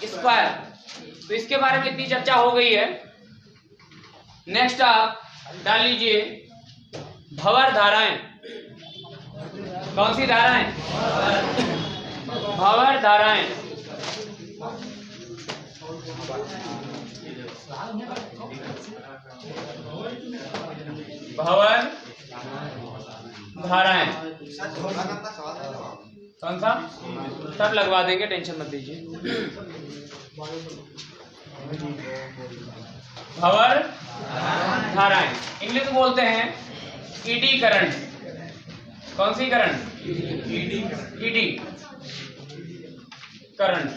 Square. तो इसके बारे में इतनी चर्चा हो गई है। नेक्स्ट आप डाल लीजिए भंवर धाराएं। कौन सी धाराएं? भंवर धाराएं। भंवर धाराएं कौन सा? सब लगवा देंगे, टेंशन मत लीजिए। भंवर धाराएं इंग्लिश में बोलते हैं ईडी करंट। कौन सी current? Eddy current.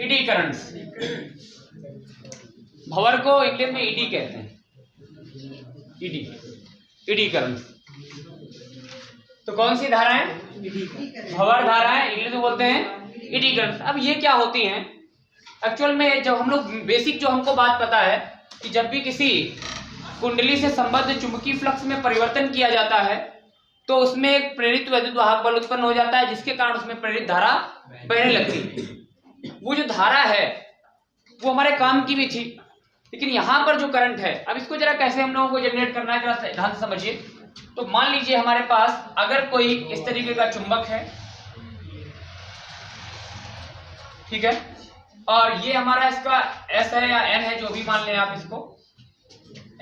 Eddy current. भंवर को इंग्लिश में ईडी कहते हैं। Eddy current. तो कौन सी धाराएं? भंवर धाराएं इंग्लिश में बोलते हैं ईडी करंट। अब ये क्या होती हैं? एक्चुअल में जब हम लोग बेसिक जो हमको बात पता है कि जब भी किसी कुंडली से संबद्ध चुंबकीय फ्लक्स में परिवर्तन किया जाता है तो उसमें एक प्रेरित वैद्युत वाहक बल उत्पन्न हो जाता है, जिसके कारण उसमें प्रेरित धारा बहने लगती है। वो जो धारा है वो हमारे काम की भी थी, लेकिन यहाँ पर जो करंट है, अब इसको जरा कैसे हम लोगों को जनरेट करना है जरा ध्यान से समझिए। तो मान लीजिए हमारे पास अगर कोई इस तरीके का चुंबक है, ठीक है, और ये हमारा इसका S है या N है, जो भी मान लें आप, इसको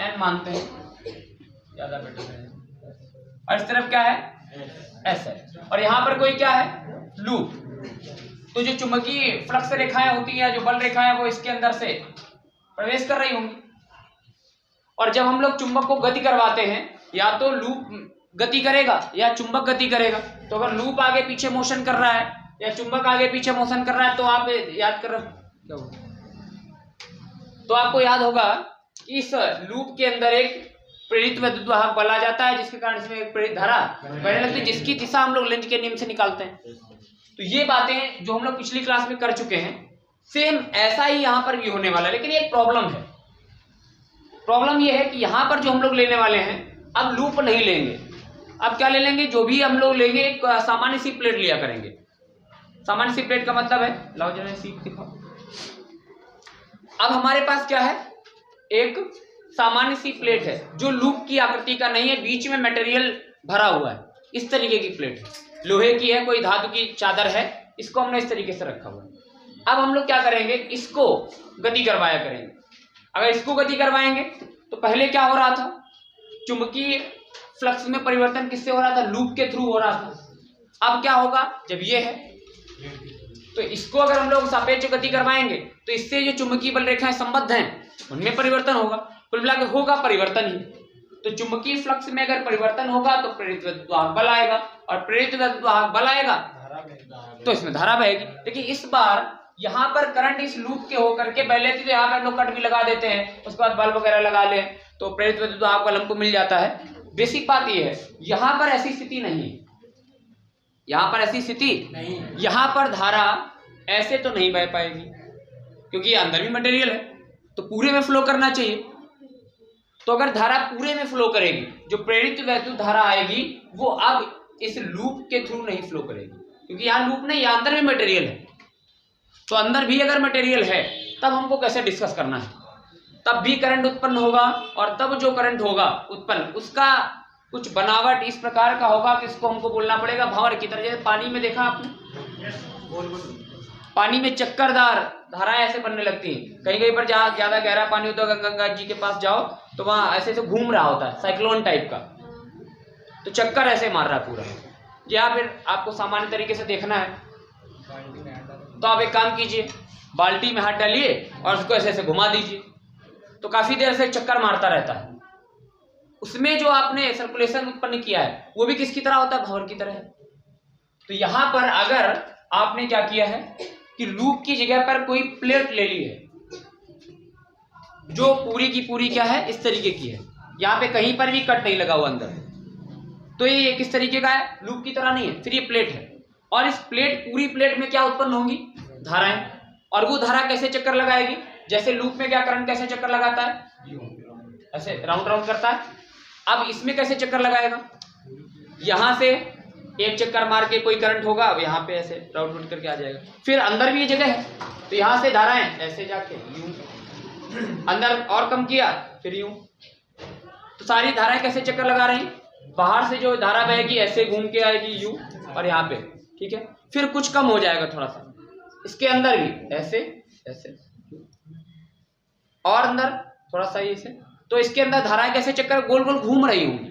N मानते हैं, ज्यादा बेटर है। और इस तरफ क्या है? S है। और यहाँ पर कोई क्या है? लूप। तो जो चुंबकीय फ्लक्स रेखाएं होती हैं, जो बल रेखाएं, वो इसके अंदर से प्रवेश कर रही होंगी। और जब हम लोग चुंबक को गति करवाते हैं, या तो लूप गति करेगा या चुंबक गति करेगा। तो अगर लूप आगे पीछे मोशन कर रहा है या चुंबक आगे पीछे मोशन कर रहा है, तो आप याद कर, तो आपको याद होगा कि इस लूप के अंदर एक प्रेरित वैद्युत वाहक बल आ जाता है, जिसके कारण इसमें एक प्रेरित धारा बहने लगती है, जिसकी दिशा हम लोग लेंज के नियम से निकालते हैं। तो ये बातें जो हम लोग पिछली क्लास में कर चुके हैं, सेम ऐसा ही यहाँ पर भी होने वाला है। लेकिन एक प्रॉब्लम है। प्रॉब्लम ये है कि यहाँ पर जो हम लोग लेने वाले हैं, अब लूप नहीं लेंगे। अब क्या ले लेंगे? जो भी हम लोग लेंगे एक सामान्य सी प्लेट लिया करेंगे। सामान्य सी प्लेट का मतलब है, लाओ जरा सी दिखाओ। अब हमारे पास क्या है? एक सामान्य सी प्लेट है जो लूप की आकृति का नहीं है, बीच में मटेरियल भरा हुआ है। इस तरीके की प्लेट है, लोहे की है, कोई धातु की चादर है, इसको हमने इस तरीके से रखा हुआ है। अब हम लोग क्या करेंगे? इसको गति करवाया करेंगे। अगर इसको गति करवाएंगे तो पहले क्या हो रहा था? चुंबकीय फ्लक्स में परिवर्तन किससे हो रहा था? लूप के थ्रू हो रहा था। अब क्या होगा? जब ये है तो इसको अगर हम लोग सापेक्ष गति करवाएंगे तो इससे जो चुंबकीय बल रेखाएं संबद्ध हैं उनमें परिवर्तन होगा। कुल मिलाकर होगा परिवर्तन ही। तो चुंबकीय फ्लक्स में अगर परिवर्तन होगा तो प्रेरित वैद्युत वाहक बल आएगा, और प्रेरित वैद्युत वाहक बल आएगा तो इसमें धारा बहेगी। लेकिन इस बार यहाँ पर करंट इस लूप के होकर के बह लेती, तो यहाँ पर लोग कट भी लगा देते हैं, उसके बाद बल्ब वगैरह लगा ले तो प्रेरित वैद्युत वाहक बल हमको मिल जाता है। बेसिक बात यह है, यहाँ पर ऐसी स्थिति नहीं है। यहाँ पर ऐसी स्थिति नहीं, यहाँ पर धारा ऐसे तो नहीं बह पाएगी, क्योंकि ये अंदर भी मटेरियल है, तो पूरे में फ्लो करना चाहिए। तो अगर धारा पूरे में फ्लो करेगी, जो प्रेरित वैद्युत धारा आएगी वो अब इस लूप के थ्रू नहीं फ्लो करेगी, क्योंकि यहाँ लूप नहीं, यहाँ अंदर भी मटेरियल है। तो अंदर भी अगर मटेरियल है तब हमको कैसे डिस्कस करना है? तब भी करंट उत्पन्न होगा, और तब जो करंट होगा उत्पन्न, उसका कुछ बनावट इस प्रकार का होगा कि इसको हमको बोलना पड़ेगा भंवर की तरह। जैसे पानी में देखा आपने, पानी में चक्करदार धाराएं ऐसे बनने लगती हैं। कहीं कहीं पर जहाँ ज्यादा गहरा पानी होता है, गंगा जी के पास जाओ तो वहां ऐसे ऐसे घूम रहा होता है, साइक्लोन टाइप का, तो चक्कर ऐसे मार रहा है पूरा। या फिर आपको सामान्य तरीके से देखना है तो आप एक काम कीजिए, बाल्टी में हाथ डालिए और उसको ऐसे ऐसे घुमा दीजिए, तो काफी देर से चक्कर मारता रहता है। उसमें जो आपने सर्कुलेशन उत्पन्न किया है वो भी किसकी तरह होता है? भंवर की तरह है। तो यहां पर अगर आपने क्या किया है कि लूप की जगह पर कोई प्लेट ले ली है, जो पूरी की पूरी क्या है? इस तरीके की है, यहाँ पे कहीं पर भी कट नहीं लगा हुआ अंदर, तो ये किस तरीके का है? लूप की तरह नहीं है। फिर ये प्लेट है, और इस प्लेट, पूरी प्लेट में क्या उत्पन्न होंगी? धाराएं। और वो धारा कैसे चक्कर लगाएगी? जैसे लूप में क्या करंट कैसे चक्कर लगाता है, ऐसे राउंड राउंड करता है। अब इसमें कैसे चक्कर लगाएगा, यहां से एक चक्कर मार के कोई करंट होगा, अब यहाँ पे ऐसे राउंड राउंड करके आ जाएगा। फिर अंदर भी ये जगह है, तो यहां से धाराएं ऐसे जाके यूं, अंदर और कम किया फिर यूं, तो सारी धाराएं कैसे चक्कर लगा रही, बाहर से जो धारा बहेगी ऐसे घूम के आएगी यूं और यहाँ पे, ठीक है। फिर कुछ कम हो जाएगा थोड़ा सा, इसके अंदर भी ऐसे ऐसे और अंदर थोड़ा सा ऐसे, तो इसके अंदर धाराएं कैसे चक्कर गोल गोल घूम रही होंगी।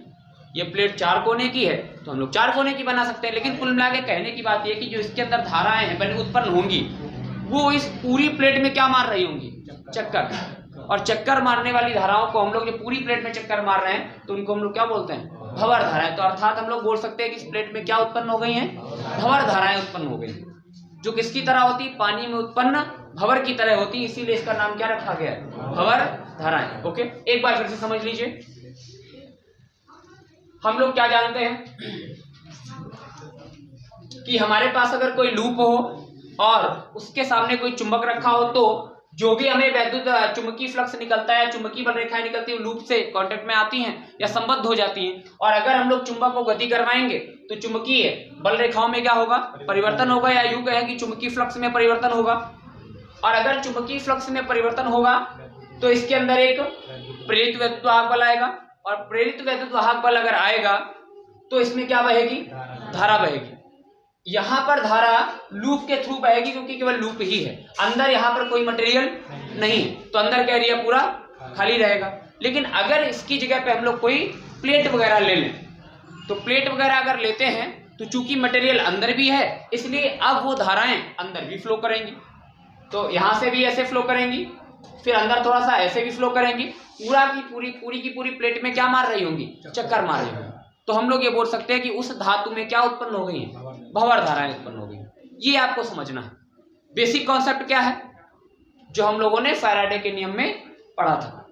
ये प्लेट 4 कोने की है तो हम लोग 4 कोने की बना सकते हैं, लेकिन कुल मिला के कहने की बात ये कि जो इसके अंदर धाराएं हैं पहले उत्पन्न होंगी, वो इस पूरी प्लेट में क्या मार रही होंगी, चक्कर। और चक्कर मारने वाली धाराओं को हम लोग जो पूरी प्लेट में चक्कर मार रहे हैं तो उनको हम लोग क्या बोलते हैं, भंवर धाराएं। तो अर्थात हम लोग बोल सकते हैं कि इस प्लेट में क्या उत्पन्न हो गई हैं, भंवर धाराएं उत्पन्न हो गई, जो किसकी तरह होती, पानी में उत्पन्न भंवर की तरह होती, इसीलिए इसका नाम क्या रखा गया है, भंवर धाराएं। ओके, एक बार फिर से समझ लीजिए, हम लोग क्या जानते हैं कि हमारे पास अगर कोई लूप हो और उसके सामने कोई चुंबक रखा हो, तो जो भी हमें वैद्युत चुंबकीय फ्लक्स निकलता है, चुंबकीय बल रेखाएं निकलती है, लूप से कांटेक्ट में आती हैं या संबद्ध हो जाती हैं। और अगर हम लोग चुंबक को गति करवाएंगे तो चुंबकीय बल रेखाओं में क्या होगा, परिवर्तन होगा, या यूं कहें कि चुंबकीय फ्लक्स में परिवर्तन होगा। और अगर चुंबकीय फ्लक्स में परिवर्तन होगा तो इसके अंदर एक प्रेरित वैद्युत वाहक बल आएगा, और प्रेरित वैद्युत वाहक बल अगर आएगा तो इसमें क्या बहेगी, धारा बहेगी। यहां पर धारा लूप के थ्रू बहेगी क्योंकि केवल लूप ही है, अंदर यहां पर कोई मटेरियल नहीं, तो अंदर का एरिया पूरा खाली रहेगा। लेकिन अगर इसकी जगह पे हम लोग कोई प्लेट वगैरह ले लें, तो प्लेट वगैरह अगर लेते हैं तो चूंकि मटेरियल अंदर भी है, इसलिए अब वो धाराएं अंदर भी फ्लो करेंगी। तो यहां से भी ऐसे फ्लो करेंगी, फिर अंदर थोड़ा सा ऐसे भी फ्लो करेंगी, पूरा की पूरी प्लेट में क्या मार रही होंगी, चक्कर मार रही होंगी। तो हम लोग ये बोल सकते हैं कि उस धातु में क्या उत्पन्न हो गई है, भंवर धाराएं उत्पन्न हो गई। ये आपको समझना है। बेसिक कॉन्सेप्ट क्या है जो हम लोगों ने फैराडे के नियम में पढ़ा था,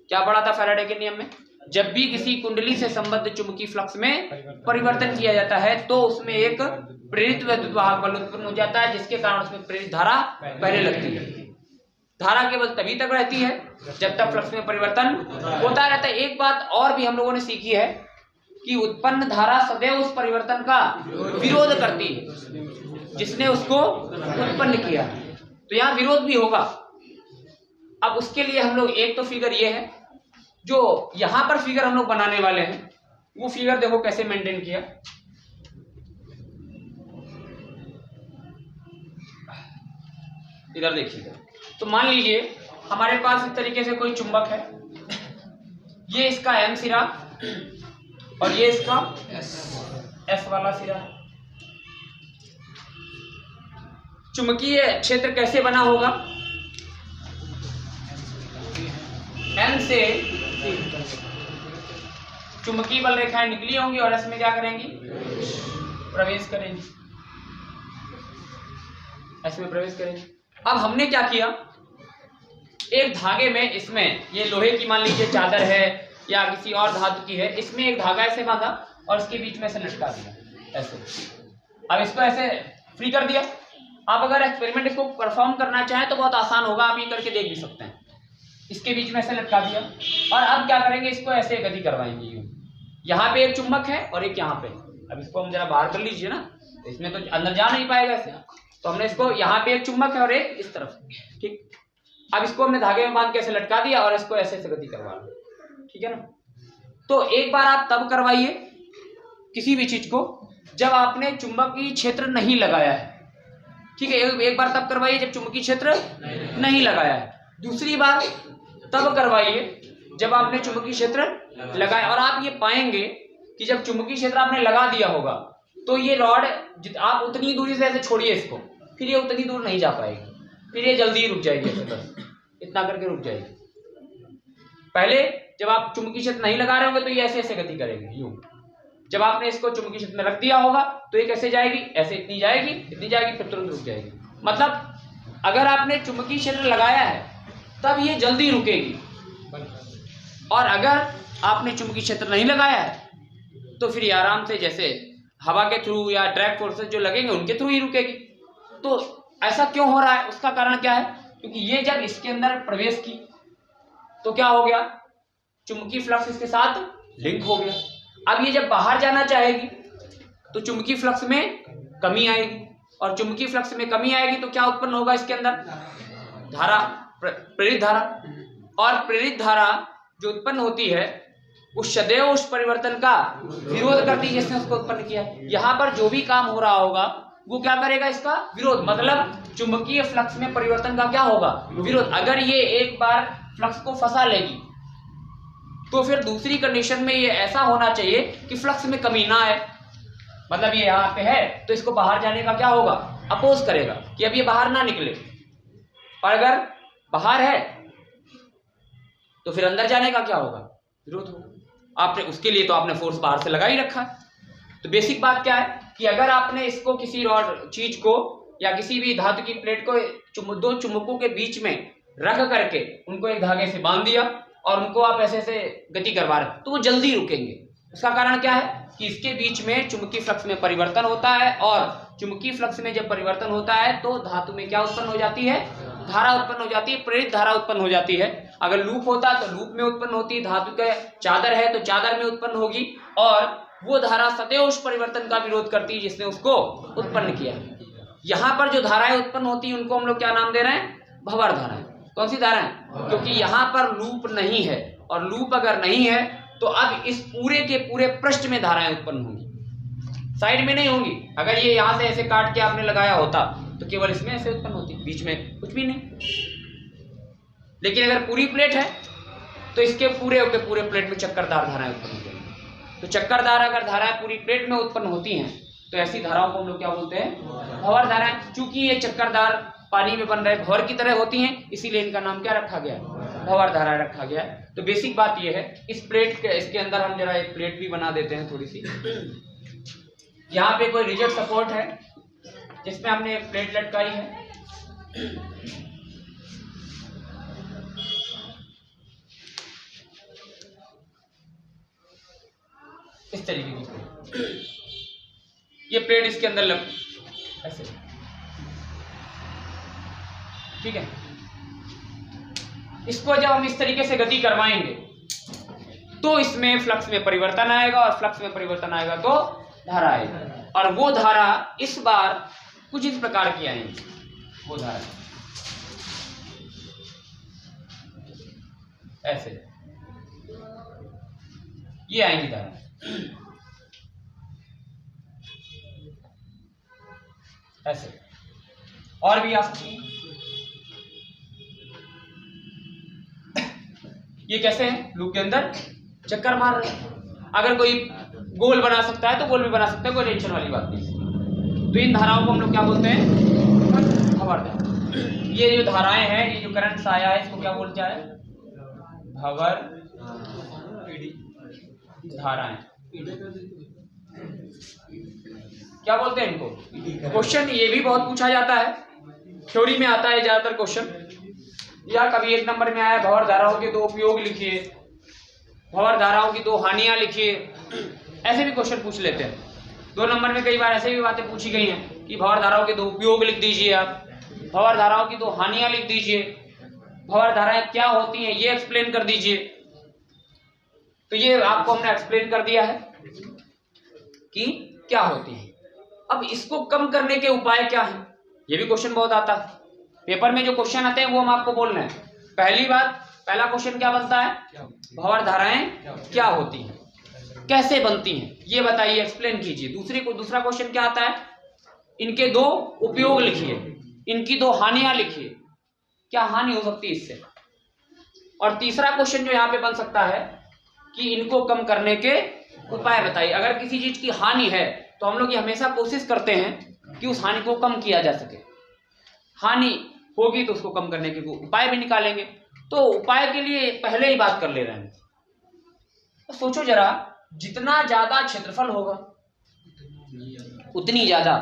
क्या पढ़ा था फैराडे के नियम में, जब भी किसी कुंडली से संबद्ध चुंबकीय फ्लक्स में परिवर्तन किया जाता है तो उसमें एक प्रेरित वैद्युत वाहक बल उत्पन्न हो जाता है, जिसके कारण उसमें प्रेरित धारा पहले लगती है। धारा केवल तभी तक रहती है जब तक फ्लक्स में परिवर्तन होता रहता है। एक बात और भी हम लोगों ने सीखी है कि उत्पन्न धारा सदैव उस परिवर्तन का विरोध करती है जिसने उसको उत्पन्न किया, तो यहाँ विरोध भी होगा। अब उसके लिए हम लोग एक तो फिगर ये है, जो यहां पर फिगर हम लोग बनाने वाले हैं, वो फिगर देखो कैसे मेंटेन किया। इधर देखिएगा, तो मान लीजिए हमारे पास इस तरीके से कोई चुंबक है, ये इसका M सिरा और ये इसका S वाला सिरा है। चुंबकीय क्षेत्र कैसे बना होगा, M से चुंबकीय बल रेखाएं निकली होंगी और S में क्या करेंगी, प्रवेश करेंगी, S में प्रवेश करेंगी। अब हमने क्या किया, एक धागे में, इसमें ये लोहे की मान लीजिए चादर है या किसी और धातु की है, इसमें एक धागा ऐसे बांधा और इसके बीच में ऐसे लटका दिया ऐसे। अब इसको ऐसे फ्री कर दिया। आप अगर एक्सपेरिमेंट इसको परफॉर्म करना चाहें तो बहुत आसान होगा, आप ये करके देख भी सकते हैं। इसके बीच में ऐसे लटका दिया और अब क्या करेंगे, इसको ऐसे गति करवाएंगे यूं। यहाँ पे एक चुंबक है और एक यहाँ पे। अब इसको हम जरा बाहर कर लीजिए ना, तो इसमें तो अंदर जा नहीं पाएगा ऐसे। तो हमने इसको, यहाँ पे एक चुंबक है और एक इस तरफ, ठीक। अब इसको हमने धागे में बांध के ऐसे लटका दिया और इसको ऐसे गति करवा लो, ठीक है ना। तो एक बार आप तब करवाइए किसी भी चीज को जब आपने चुंबकीय क्षेत्र नहीं लगाया है, ठीक है। एक बार तब करवाइए जब चुंबकीय क्षेत्र नहीं लगाया है। दूसरी बार तब करवाइए जब आपने चुंबकीय क्षेत्र लगाया। और आप ये पाएंगे कि जब चुंबकीय क्षेत्र आपने लगा दिया होगा तो ये रॉड आप उतनी दूरी से ऐसे छोड़िए इसको, फिर ये उतनी दूर नहीं जा पाएगी, फिर ये जल्दी ही रुक जाएगी, ऐसे बस इतना करके रुक जाएगी। पहले जब आप चुंबकीय क्षेत्र नहीं लगा रहे होंगे तो ये ऐसे ऐसे गति करेगी यूं। जब आपने इसको चुंबकीय क्षेत्र में रख दिया होगा तो ये कैसे जाएगी, ऐसे इतनी जाएगी, फिर तुरंत रुक जाएगी। मतलब अगर आपने चुंबकीय क्षेत्र लगाया है तब ये जल्दी रुकेगी, और अगर आपने चुंबकीय क्षेत्र नहीं लगाया है तो फिर ये आराम से जैसे हवा के थ्रू या ड्रैग फोर्सेस जो लगेंगे उनके थ्रू ही रुकेगी। तो ऐसा क्यों हो रहा है, उसका कारण क्या है, क्योंकि ये जब इसके अंदर प्रवेश की तो क्या हो गया, चुंबकीय फ्लक्स इसके साथ लिंक हो गया। अब ये जब बाहर जाना चाहेगी तो चुंबकीय फ्लक्स में कमी आएगी, और चुंबकीय फ्लक्स में कमी आएगी तो क्या उत्पन्न होगा इसके अंदर, धारा, प्रेरित धारा। और प्रेरित धारा जो उत्पन्न होती है वो सदैव उस परिवर्तन का विरोध करती है जिसने उसको उत्पन्न किया। यहाँ पर जो भी काम हो रहा होगा वो क्या करेगा, इसका विरोध, मतलब चुंबकीय फ्लक्स में परिवर्तन का क्या होगा, विरोध। अगर ये एक बार फ्लक्स को फंसा लेगी तो फिर दूसरी कंडीशन में ये ऐसा होना चाहिए कि फ्लक्स में कमी ना आए, मतलब ये यहाँ पे है तो इसको बाहर जाने का क्या होगा, अपोज करेगा कि अब ये बाहर ना निकले। और अगर बाहर है तो फिर अंदर जाने का क्या होगा, विरोध होगा। आपने उसके लिए तो आपने फोर्स बाहर से लगा ही रखा है। तो बेसिक बात क्या है कि अगर आपने इसको किसी रॉड चीज को या किसी भी धातु की प्लेट को दो चुंबकों के बीच में रख करके उनको एक धागे से बांध दिया और उनको आप ऐसे ऐसे गति करवा रहे तो वो जल्दी रुकेंगे। उसका कारण क्या है कि इसके बीच में चुंबकीय फ्लक्स में परिवर्तन होता है, और चुंबकीय फ्लक्स में जब परिवर्तन होता है तो धातु में क्या उत्पन्न हो जाती है, धारा उत्पन्न हो जाती है, प्रेरित धारा उत्पन्न हो जाती है। अगर लूप होता तो लूप में उत्पन्न होती है, धातु का चादर है तो चादर में उत्पन्न होगी, और वो धारा सदैव उस परिवर्तन का विरोध करती है जिसने उसको उत्पन्न किया। यहाँ पर जो धाराएं उत्पन्न होती है उनको हम लोग क्या नाम दे रहे हैं, भंवर धाराएं। कौन सी धाराएं, क्योंकि यहाँ पर लूप नहीं है, और लूप अगर नहीं है तो अब इस पूरे के पूरे पृष्ठ में धाराएं उत्पन्न होंगी, साइड में नहीं होंगी। अगर ये यहाँ से ऐसे काट के आपने लगाया होता तो केवल इसमें ऐसे उत्पन्न होती, बीच में कुछ भी नहीं। लेकिन अगर पूरी प्लेट है तो इसके पूरे के पूरे प्लेट में चक्करदार धाराएं उत्पन्न होती हैं। तो चक्करदार अगर धाराएं पूरी प्लेट में उत्पन्न होती हैं तो ऐसी धाराओं को हम लोग क्या बोलते हैं, भंवर धाराएं। चूंकि ये चक्करदार पानी में बन रहे भंवर की तरह होती हैं, इसीलिए इनका नाम क्या रखा गया, भंवर धारा रखा गया। तो बेसिक बात ये है, इस प्लेट के इसके अंदर हम जरा एक प्लेट भी बना देते हैं थोड़ी सी। यहाँ पे कोई रिजिड सपोर्ट है जिसमें हमने एक प्लेट लटकाई है। इस तरीके की प्लेट, ये प्लेट इसके अंदर लग ऐसे, ठीक है। इसको जब हम इस तरीके से गति करवाएंगे तो इसमें फ्लक्स में परिवर्तन आएगा, और फ्लक्स में परिवर्तन आएगा तो धारा आएगी, और वो धारा इस बार कुछ इस प्रकार की आएंगी। वो धारा ऐसे ये आएंगी धारा, ऐसे, और भी आ सकती है। ये कैसे है, लूप के अंदर चक्कर मार रहे हैं। अगर कोई गोल बना सकता है तो गोल भी बना सकता है, कोई टेंशन वाली बात नहीं। तो इन धाराओं को हम लोग क्या बोलते हैं, भंवर धारा। ये जो धाराएं हैं, ये जो करंट आया है, इसको क्या बोलते हैं, भंवर धाराएं। क्या बोलते हैं इनको, क्वेश्चन ये भी बहुत पूछा जाता है, थ्योरी में आता है ज्यादातर क्वेश्चन, या कभी एक नंबर में आया भंवर धाराओं के दो उपयोग लिखिए, भंवर धाराओं की दो हानियां लिखिए, ऐसे भी क्वेश्चन पूछ लेते हैं। 2 नंबर में कई बार ऐसे भी बातें पूछी गई हैं कि भंवर धाराओं के दो उपयोग लिख दीजिए, आप भंवर धाराओं की दो हानियां लिख दीजिए, भंवर धाराएं क्या होती हैं ये एक्सप्लेन कर दीजिए। तो ये आपको हमने एक्सप्लेन कर दिया है कि क्या होती है। अब इसको कम करने के उपाय क्या है, ये भी क्वेश्चन बहुत आता है पेपर में। जो क्वेश्चन आते हैं वो हम आपको बोल रहे हैं। पहली बात, पहला क्वेश्चन क्या बनता है, भंवर धाराएं क्या होती हैं, कैसे बनती हैं, ये बताइए, एक्सप्लेन कीजिए। दूसरा क्वेश्चन क्या आता है, इनके दो उपयोग लिखिए, इनकी दो हानियां लिखिए, क्या हानि हो सकती है इससे। और तीसरा क्वेश्चन जो यहाँ पे बन सकता है कि इनको कम करने के उपाय बताइए। अगर किसी चीज की हानि है तो हम लोग ये हमेशा कोशिश करते हैं कि उस हानि को कम किया जा सके। हानि होगी तो उसको कम करने के उपाय भी निकालेंगे। तो उपाय के लिए पहले ही बात कर ले रहे हैं। तो सोचो जरा, जितना ज्यादा क्षेत्रफल होगा उतनी ज्यादा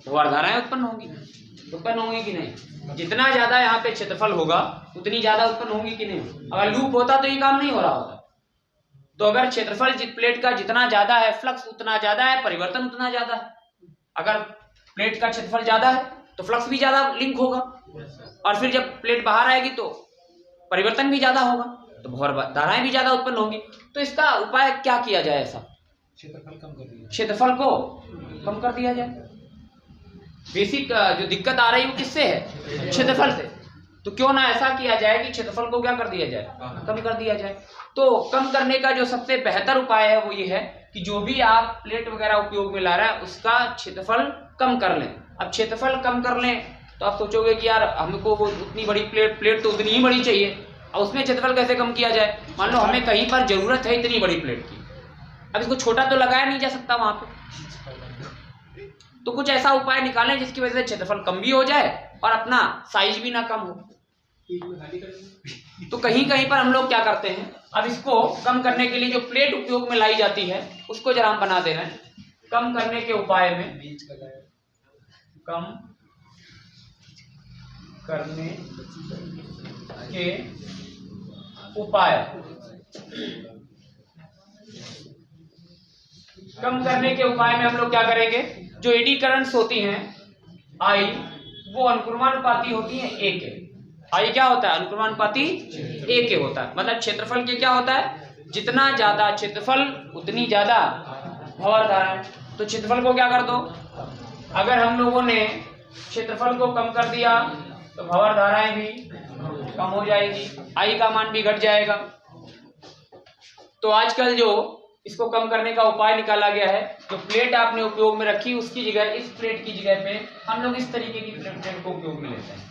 भंवर धाराएं उत्पन्न होंगी कि नहीं। जितना ज्यादा यहाँ पे क्षेत्रफल होगा उतनी ज्यादा उत्पन्न होंगी कि नहीं। अगर लूप होता तो ये काम नहीं हो रहा होता। तो अगर क्षेत्रफल प्लेट का जितना ज्यादा है, फ्लक्स उतना ज्यादा है, परिवर्तन उतना ज्यादा है। अगर प्लेट का क्षेत्रफल ज्यादा है तो फ्लक्स भी ज्यादा लिंक होगा, और फिर जब प्लेट बाहर आएगी तो परिवर्तन भी ज्यादा होगा, तो भंवर धाराएं भी ज्यादा उत्पन्न होंगी। तो इसका उपाय क्या किया जाए? ऐसा क्षेत्रफल को कम कर दिया जाए। बेसिक जो दिक्कत आ रही है वो किससे है? क्षेत्रफल से। तो क्यों ना ऐसा किया जाए कि क्षेत्रफल को क्या कर दिया जाए? कम कर दिया जाए। तो कम करने का जो सबसे बेहतर उपाय है वो ये है कि जो भी आप प्लेट वगैरह उपयोग में ला रहा है उसका क्षेत्रफल कम कर लें। अब क्षेत्रफल कम कर लें तो आप सोचोगे कि यार हमको वो उतनी बड़ी प्लेट तो उतनी ही बड़ी चाहिए, अब उसमें क्षेत्रफल कैसे कम किया जाए? मान लो हमें कहीं पर जरूरत है इतनी बड़ी प्लेट की, अब इसको छोटा तो लगाया नहीं जा सकता वहां पे, तो कुछ ऐसा उपाय निकालें जिसकी वजह से क्षेत्रफल कम भी हो जाए और अपना साइज भी ना कम हो। तो कहीं कहीं पर हम लोग क्या करते हैं, अब इसको कम करने के लिए जो प्लेट उपयोग में लाई जाती है उसको जरा हम बना दे रहे हैं। कम करने के उपाय में, कम करने के उपाय, कम करने के उपाय में हम लोग क्या करेंगे, जो एडी करंट्स होती हैं आई, वो अनुक्रमानुपाती होती हैं ए के। आई क्या होता है? अनुक्रमानुपाती ए के होता है। मतलब क्षेत्रफल के क्या होता है? जितना ज्यादा क्षेत्रफल उतनी ज्यादा भंवर धाराएं। तो क्षेत्रफल को क्या कर दो, अगर हम लोगों ने क्षेत्रफल को कम कर दिया तो भंवर धाराएं भी कम हो जाएगी, आई का मान भी घट जाएगा। तो आजकल जो इसको कम करने का उपाय निकाला गया है, जो प्लेट आपने उपयोग में रखी उसकी जगह, इस प्लेट की जगह पे हम लोग इस तरीके की प्लेट को उपयोग में लेते हैं।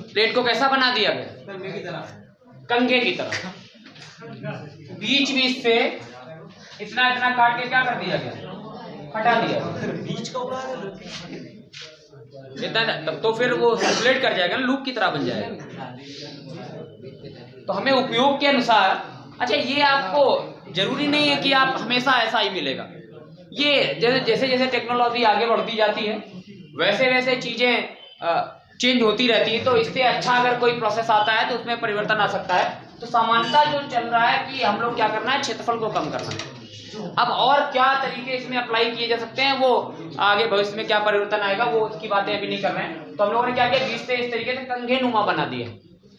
प्लेट को कैसा बना दिया गया? कंघे की तरह। बीच बीच से इतना इतना काट के क्या कर दिया गया? हटा दिया। बीच का उड़ा इतना, तो फिर वो सर्कुलेट कर जाएगा ना, लूप की तरह बन जाएगा। तो हमें उपयोग के अनुसार, अच्छा ये आपको जरूरी नहीं है कि आप हमेशा ऐसा ही मिलेगा, ये जैसे जैसे टेक्नोलॉजी आगे बढ़ती जाती है वैसे वैसे चीजें चेंज होती रहती है। तो इससे अच्छा अगर कोई प्रोसेस आता है तो उसमें परिवर्तन आ सकता है। तो सामान्यतः जो चल रहा है कि हम लोग क्या करना है, क्षेत्रफल को कम करना है। अब और क्या तरीके इसमें अप्लाई किए जा सकते हैं, वो आगे भविष्य में क्या परिवर्तन आएगा वो उसकी बातें अभी नहीं कर रहे हैं। तो हम लोगों ने क्या किया, बीच से इस तरीके से कंघे नुमा बना दिए।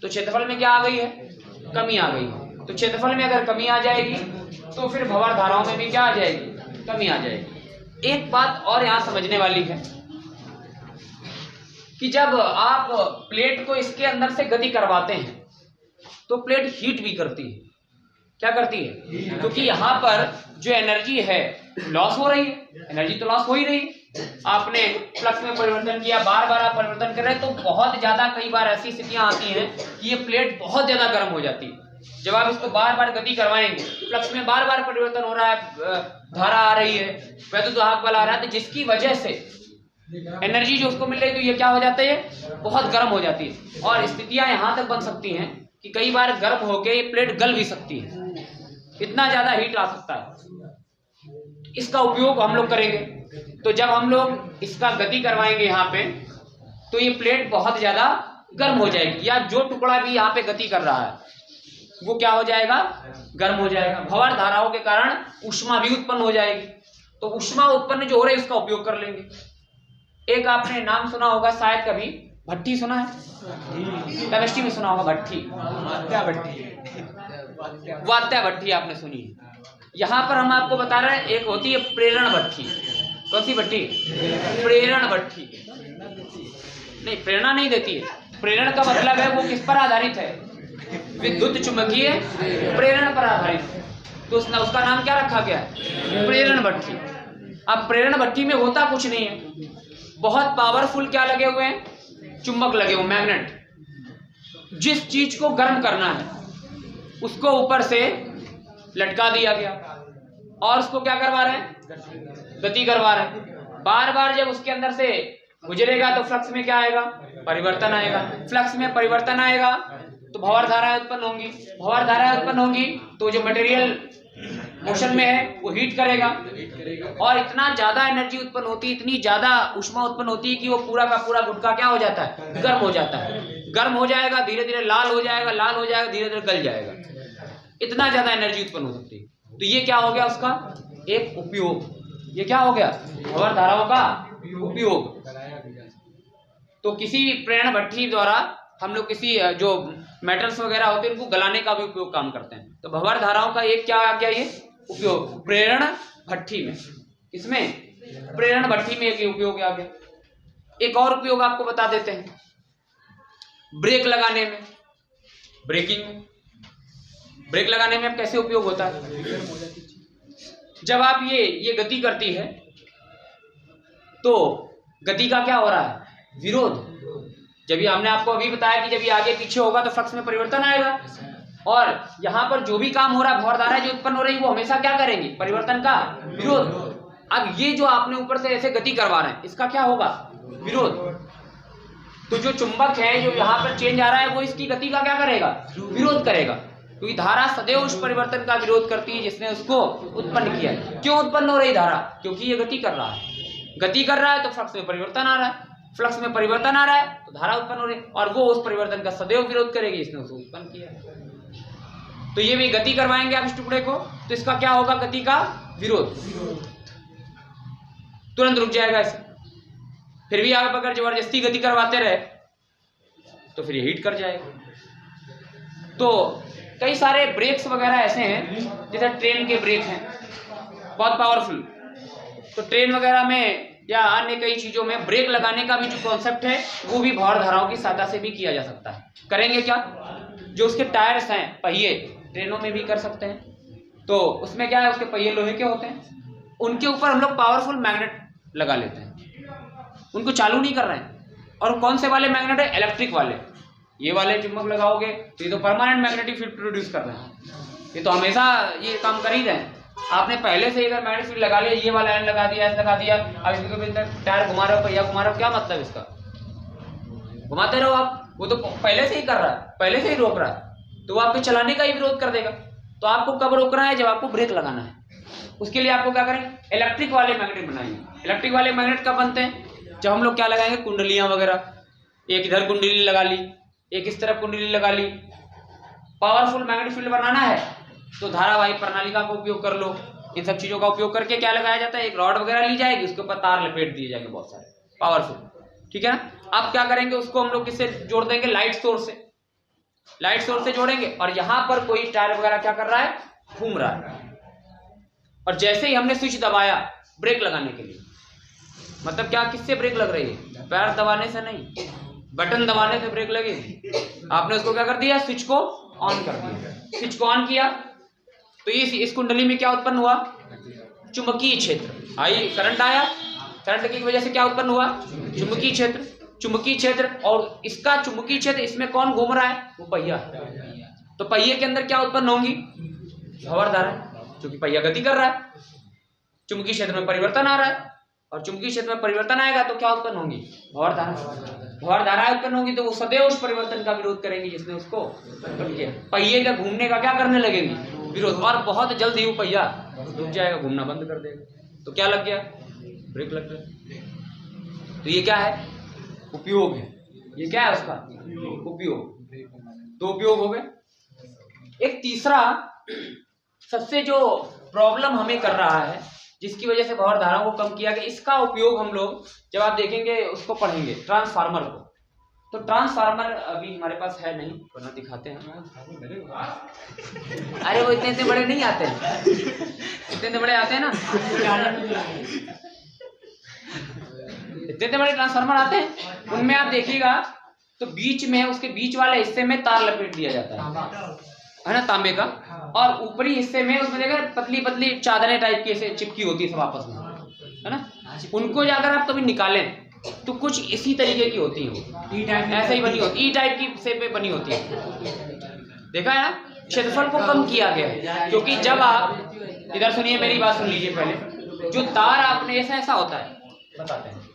तो क्षेत्रफल में क्या आ गई है? कमी आ गई। तो क्षेत्रफल में अगर कमी आ जाएगी तो फिर भंवर धाराओं में भी क्या आ जाएगी? कमी आ जाएगी। एक बात और यहाँ समझने वाली है कि जब आप प्लेट को इसके अंदर से गति करवाते हैं तो प्लेट हीट भी करती है। क्या करती है? क्योंकि यहाँ पर जो एनर्जी है लॉस हो रही है, एनर्जी तो लॉस हो ही रही है। आपने फ्लक्स में परिवर्तन किया, बार बार आप परिवर्तन कर रहे हैं, तो बहुत ज्यादा कई बार ऐसी स्थितियां आती हैं कि ये प्लेट बहुत ज्यादा गर्म हो जाती है। जब आप इसको बार बार गति करवाएंगे, फ्लक्स में बार बार परिवर्तन हो रहा है, धारा आ रही है, वैद्युत वाहक बल आ रहा है, तो जिसकी वजह से एनर्जी जो उसको मिल रही है तो ये क्या हो जाता है? बहुत गर्म हो जाती है। और स्थितियां यहां तक बन सकती हैं कि कई बार गर्म होकर ये प्लेट गल भी सकती है, इतना ज्यादा हीट आ सकता है। इसका उपयोग हम लोग करेंगे। तो जब हम लोग इसका गति करवाएंगे यहाँ पे तो ये प्लेट बहुत ज्यादा गर्म हो जाएगी, या जो टुकड़ा भी यहाँ पे गति कर रहा है वो क्या हो जाएगा? गर्म हो जाएगा। भंवर धाराओं के कारण ऊष्मा भी उत्पन्न हो जाएगी। तो ऊष्मा उत्पन्न जो हो रही है उसका उपयोग कर लेंगे। एक आपने नाम सुना होगा शायद, कभी भट्ठी सुना है? केमिस्ट्री में सुना होगा भट्ठी, वात्या भट्ठी आपने सुनी है। यहाँ पर हम आपको बता रहे हैं, एक होती है प्रेरण भट्ठी। कौन सी भट्ठी? प्रेरण भट्ठी। नहीं, प्रेरणा नहीं देती है। प्रेरण का मतलब है वो किस पर आधारित है? विद्युत चुंबकीय प्रेरण पर आधारित है। तो उसका नाम क्या रखा गया है? प्रेरण भट्ठी। अब प्रेरण भट्ठी में होता कुछ नहीं है, बहुत पावरफुल क्या लगे हुए हैं? चुंबक लगे हुए, मैग्नेट। जिस चीज को गर्म करना है उसको ऊपर से लटका दिया गया और उसको क्या करवा रहे हैं? गति करवा रहे हैं। बार बार जब उसके अंदर से गुजरेगा तो फ्लक्स में क्या आएगा? परिवर्तन आएगा। फ्लक्स में परिवर्तन आएगा तो भंवर धाराएं उत्पन्न होंगी। भंवर धाराएं उत्पन्न होंगी तो जो मटेरियल मोशन में है वो हीट करेगा और इतना ज्यादा एनर्जी उत्पन्न होती है, इतनी ज्यादा ऊष्मा उत्पन्न होती है कि वो पूरा का पूरा गुटखा क्या हो जाता है, गर्म हो जाता है। गर्म हो जाएगा, धीरे धीरे लाल हो जाएगा, लाल हो जाएगा, धीरे धीरे गल जाएगा। इतना ज्यादा एनर्जी उत्पन्न हो सकती है। तो ये क्या हो गया उसका एक उपयोग। ये क्या हो गया, भंवर धाराओं का उपयोग। तो किसी प्रेरण भट्ठी द्वारा हम लोग किसी जो मेटल्स वगैरह होते हैं उनको गलाने का भी उपयोग काम करते हैं। तो भंवर धाराओं का एक क्या आ गया ये उपयोग प्रेरण भट्ठी में। इसमें प्रेरण भट्ठी में एक उपयोग आ गया। एक और उपयोग आपको बता देते हैं, ब्रेक लगाने में, ब्रेकिंग में। ब्रेक लगाने में अब कैसे उपयोग होता है, जब आप ये गति करती है तो गति का क्या हो रहा है, विरोध। जब ये हमने आपको अभी बताया कि जब ये आगे पीछे होगा तो फ्लक्स में परिवर्तन आएगा, और यहाँ पर जो भी काम हो रहा है, भंवर धाराएं जो उत्पन्न हो रही है वो हमेशा क्या करेंगी, परिवर्तन का विरोध। अब ये जो आपने ऊपर से ऐसे गति करवा रहे हैं इसका क्या होगा, विरोध। तो जो चुंबक है जो यहाँ पर चेंज आ रहा है वो इसकी गति का क्या करेगा, विरोध करेगा। क्योंकि धारा सदैव उस परिवर्तन का विरोध करती है जिसने उसको उत्पन्न किया है। क्यों उत्पन्न हो रही धारा, क्योंकि ये गति कर रहा है। गति कर रहा है तो फ्लक्स में परिवर्तन आ रहा है, फ्लक्स में परिवर्तन आ रहा है तो धारा उत्पन्न हो रही है, और वो उस परिवर्तन का सदैव विरोध करेगी जिसने उसको उत्पन्न किया। तो ये भी गति करवाएंगे आप इस टुकड़े को, तो इसका क्या होगा, गति का विरोध, तुरंत रुक जाएगा ऐसे। फिर भी आप अगर जबरदस्ती गति करवाते रहे तो फिर ये हीट कर जाएगा। तो कई सारे ब्रेक्स वगैरह ऐसे हैं, जैसे ट्रेन के ब्रेक हैं बहुत पावरफुल। तो ट्रेन वगैरह में या अन्य कई चीजों में ब्रेक लगाने का भी जो कॉन्सेप्ट है वो भी भंवर धाराओं की सहायता से भी किया जा सकता है। करेंगे क्या, जो उसके टायर्स हैं, पहिए, ट्रेनों में भी कर सकते हैं। तो उसमें क्या है, उसके पहिए लोहे के होते हैं, उनके ऊपर हम लोग पावरफुल मैग्नेट लगा लेते हैं, उनको चालू नहीं कर रहे हैं। और कौन से वाले मैग्नेट है, इलेक्ट्रिक वाले। ये वाले चुंबक लगाओगे तो ये तो परमानेंट मैग्नेटिक फील्ड प्रोड्यूस कर रहे हैं, ये तो हमेशा ये काम कर ही रहे हैं। आपने पहले से अगर मैग्नेटिक फील्ड लगा लिया, ये वाला एंड लगा दिया, ऐसे लगा दिया, अब इसके टायर घुमा रहे हो, पहिया घुमा रहे हो, क्या मतलब इसका, घुमाते रहो आप, वो तो पहले से ही कर रहा है, पहले से ही रोक रहा है, तो वो आपके चलाने का ही विरोध कर देगा। तो आपको कब रोकना है, जब आपको ब्रेक लगाना है। उसके लिए आपको क्या करें, इलेक्ट्रिक वाले मैग्नेट बनाइए। इलेक्ट्रिक वाले मैग्नेट कब बनते हैं, जब हम लोग क्या लगाएंगे, कुंडलियां वगैरह, एक इधर कुंडली लगा ली, एक इस तरफ कुंडली लगा ली। पावरफुल मैग्नेटिक फील्ड बनाना है तो धारावाही प्रणालिका का उपयोग कर लो। इन सब चीजों का उपयोग करके क्या लगाया जाता है, एक रॉड वगैरह ली जाएगी, उसके ऊपर तार लपेट दिए जाएंगे बहुत सारे पावरफुल, ठीक है ना। आप क्या करेंगे, उसको हम लोग किससे जोड़ देंगे, लाइट सोर्स से। लाइट सोर्स से जोड़ेंगे और यहाँ पर कोई टायर वगैरह क्या कर रहा है, घूम रहा है। और जैसे ही हमने स्विच दबाया ब्रेक लगाने के लिए, मतलब क्या, किससे ब्रेक लग रही है, पैर दबाने से नहीं, बटन दबाने से ब्रेक लगेगी। आपने उसको क्या कर दिया, स्विच को ऑन कर दिया। स्विच को ऑन किया तो इस कुंडली में क्या उत्पन्न हुआ, चुंबकीय क्षेत्र आई, करंट आया, करंट की वजह से क्या उत्पन्न हुआ, चुंबकीय क्षेत्र। चुंबकीय क्षेत्र और इसका चुंबकीय क्षेत्र, इसमें कौन घूम रहा है, वो पहिया। तो पहिए के अंदर क्या उत्पन्न होंगी, भंवर धाराएं, क्योंकि पहिया गति कर रहा है, चुंबकीय क्षेत्र में परिवर्तन आ रहा है, और चुंबकीय क्षेत्र में परिवर्तन आएगा तो क्या उत्पन्न होंगी, भंवर धाराएं। भंवर धाराएं उत्पन्न होंगी तो वो सदैव उस परिवर्तन का विरोध करेंगी जिसने उसको उत्पन्न किया। पहिए का घूमने का क्या करने लगेंगी, विरोध, और बहुत जल्द ही वो पहिया रुक जाएगा, घूमना बंद कर देगा। तो क्या लग गया, ब्रेक लग गया। तो ये क्या है, उपयोग है। ये क्या है उसका उपयोग। दो उपयोग हो गए। एक तीसरा सबसे जो प्रॉब्लम हमें कर रहा है, जिसकी वजह से भंवर धाराओं को कम किया गया, इसका उपयोग हम लोग जब आप देखेंगे उसको पढ़ेंगे, ट्रांसफार्मर को। तो ट्रांसफार्मर अभी हमारे पास है नहीं, वरना दिखाते हैं। अरे वो इतने बड़े नहीं आते हैं, इतने बड़े आते हैं ना, इतने बड़े ट्रांसफार्मर आते हैं, उनमें आप देखिएगा तो बीच में, उसके बीच वाले हिस्से में तार लपेट दिया जाता है ना, तांबे का, और ऊपरी हिस्से में उसमें देखा पतली पतली चादरें टाइप की ऐसे चिपकी होती है सब आपस में, है ना। उनको अगर आप कभी निकालें तो कुछ इसी तरीके की होती है, ऐसे ही बनी होती, ई टाइप की शेप में बनी होती है। देखा है ना, क्षेत्रफल को कम किया गया है, क्योंकि जब आप इधर सुनिए, मेरी बात सुन लीजिए पहले। जो तार आपने ऐसा होता है, बताते हैं,